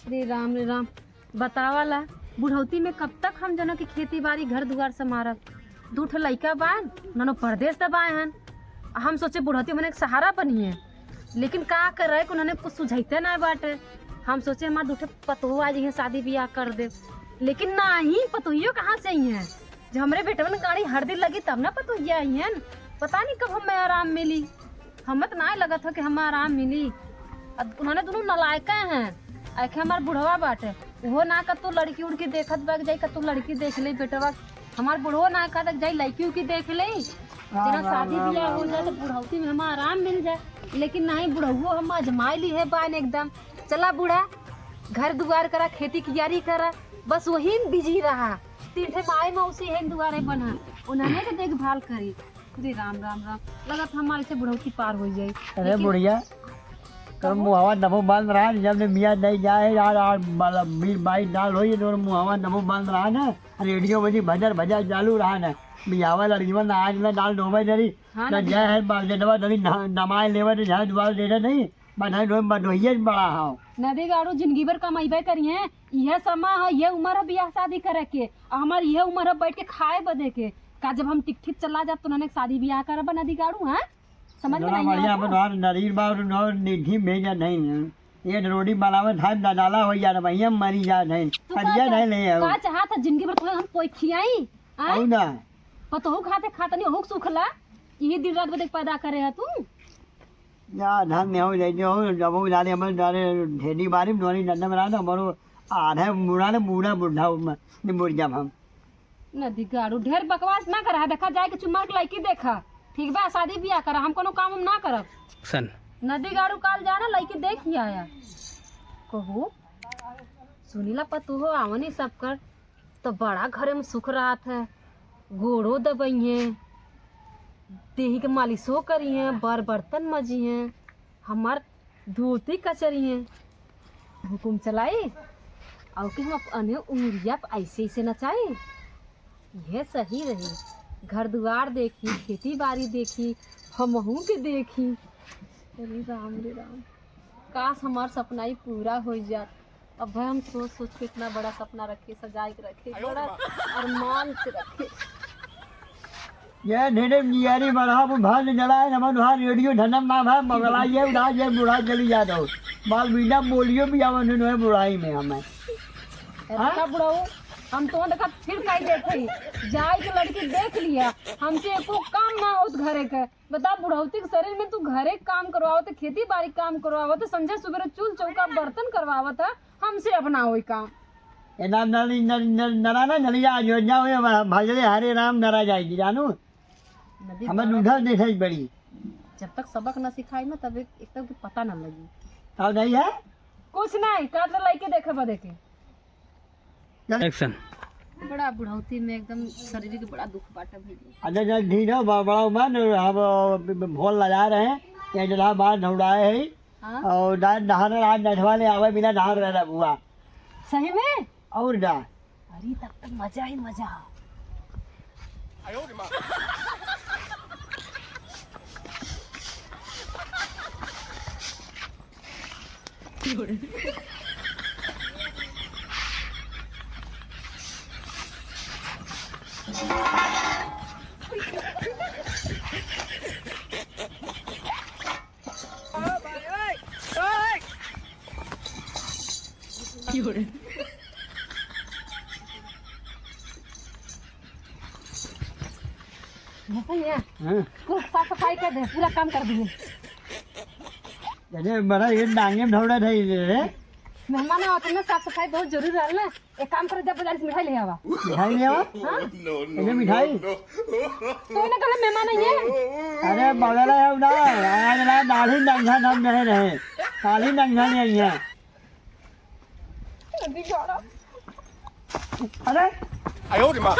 रे राम बतावाला बुढ़ौती में कब तक हम जनों की खेती बाड़ी घर दुआर संभारब। दू ठो लइका बान ननो परदेश दबाए हन। हम सोचे बुढ़ौती मैंने एक सहारा बनी है, लेकिन का कर रहे उन्होंने कुछ सुझाते ना बाटे। हम सोचे हमारे दू ठो पतोह आज ही शादी ब्याह कर दे, लेकिन ना ही पतोहियो कहाँ से आई हैं। जब हमारे बेटवन गाड़ी हरदी लगी तब ना पतोहिया आई हैं। पता नहीं कब हमें आराम मिली। हमें तो ना लगा था कि हमें आराम मिली। उन्होंने दोनों नलायक हैं। आखे हमार बुढ़वा बाटे वो ना का तू लड़की उड़की देखत बाग जाई का तू लड़की देख ले बेटवा। हमार बुढ़वा ना का जाई लड़की उड़की देख ले। तेरा शादी ब्याह हो जाए तो बुढ़ौती में हमें आराम मिल जाए, लेकिन नहीं बुढ़ऊ हम अजमाई ली है बान एकदम। चला बूढ़ा घर दुआर करा, खेती कियारी करा, बस वही बिजी रहा। तीन ठे माई मौसी है दुआरे बना, उन्होंने तो देखभाल करी। अरे राम राम राम लगा था हमारे से बुढ़ौती पार हो जाए। अरे बुढ़िया कर मुहावा नमो बंद रहा जब मियाँ नहीं जाए यार मीर बाई डाल हो ये मुहावा नमो बंद रहा ना। रेडियो बजी भजर भजा चालू रहा ना। मियावा लड़कीवन आज ना डाल डोबे डरी ना जय है बागजनवा डरी नमाज लेवा ने जहाँ दुआ देना नहीं बधाई डोम बधोइए बड़ा हां नदी गाड़ू जिंदगी भर कमाइबे करिए। यह समय है, ये उम्र है ब्याह शादी करे के। हमार यह उम्र है बैठ के खाए बदे के। का जब हम टिक ठीक चला जाब तो उन्होंने शादी ब्याह करब नदी गाड़ू। हैं समझ में नहीं बढ़िया बनवार नरीर बार नो निधि भेजा नहीं ये रोडी बनावे धान डाला हो यार भैया मरी जा नहीं अरिया नहीं ले का चाहत है जिंदगी भर तो हम कोई खियाई औ ना पतोहू खाते खाता नहीं हो सुखला। यही दिन रात बदे पैदा करे है तू या धान ने हो जाए हो जब वो जाने हम जाने ढेडी बारी नोरी नन्ना बना तो हमारो आधा मुड़ा ने बूढ़ा बुढ़ा ने मुड़ जा हम नदी गाड़ू ढेर बकवास ना करा। देखा जाए कि चुम्मा के लड़की देखा ठीक बा शादी ब्याह करा, हम कोनो काम हम ना करब सन। नदी गाड़ू काल जाना लड़की देख ही आया कहू सुनीला पतू हो आवनी सब कर तो बड़ा घरे में सुख रहा था। गोड़ो दबाइए देही के मालिशो करिए, बर बर्तन मजिए, हमार धोती कचरिए, हुकुम चलाई और कि हम अपने उंगलिया ऐसे ऐसे नचाए। यह सही रही। घर दुआर देखी, खेती बाड़ी देखी, हमहू के देखी। अरे राम रे राम काश हमार सपना ही पूरा हो जात। अब भाई हम सोच सोच के इतना बड़ा सपना रखे, सजाए के रखे, बड़ा अरमान से रखे। ये ढेरे नियारी बड़ा भान जलाए नमन वहाँ रेडियो धनम ना भाई मगला ये उड़ा ये बुढ़ा चली जा दो बाल बिना बोलियो भी आवन है बुढ़ाई में हमें। हां बुढ़ाओ हम तो देखा फिर काई देखे जाए के लड़की देख लिया हमसे एको काम ना होत घरे के। बता बुढ़ौती के शरीर में तू घरे काम करवावत, खेती बाड़ी काम करवावत, संजय सुबह चूल चौका बर्तन करवावत, हमसे अपना वही काम ए नाम नली नरा ना नली जा योजना हो भजरे हरे राम नरा जाएगी जानू हमें दूधा देखे बड़ी। जब तक सबक न सिखाई ना तब एक तक पता न लगी। अब नहीं है कुछ नहीं काट लड़के देखे बदे के एक्शन। बड़ा बुढ़ौती में एकदम शरीर के बड़ा दुख बाटा भैया। अच्छा चल ठीक है बड़ा मन हम भोल लगा रहे हैं ये जला बाहर ढौड़ाए है और नहाने आज नठवाने आवे बिना नहा रहा बुआ सही में और जा। अरे तब तक मजा ही मजा। साफ सफाई कर दे, पूरा काम कर दिए। जैसे बड़ा ये डांगे में ढौड़ा थे रे मेहमान आते ना साफ सफाई बहुत जरूरी रहल ना। एक काम कर जब बाजार से मिठाई ले आवा। मिठाई ले आवा हां ये मिठाई तो ना कल मेहमान आई है। अरे बगल है ना आज ना दाढ़ी नंगा हम नहीं रहे दाढ़ी नंगा नहीं है। अरे आयो रे मां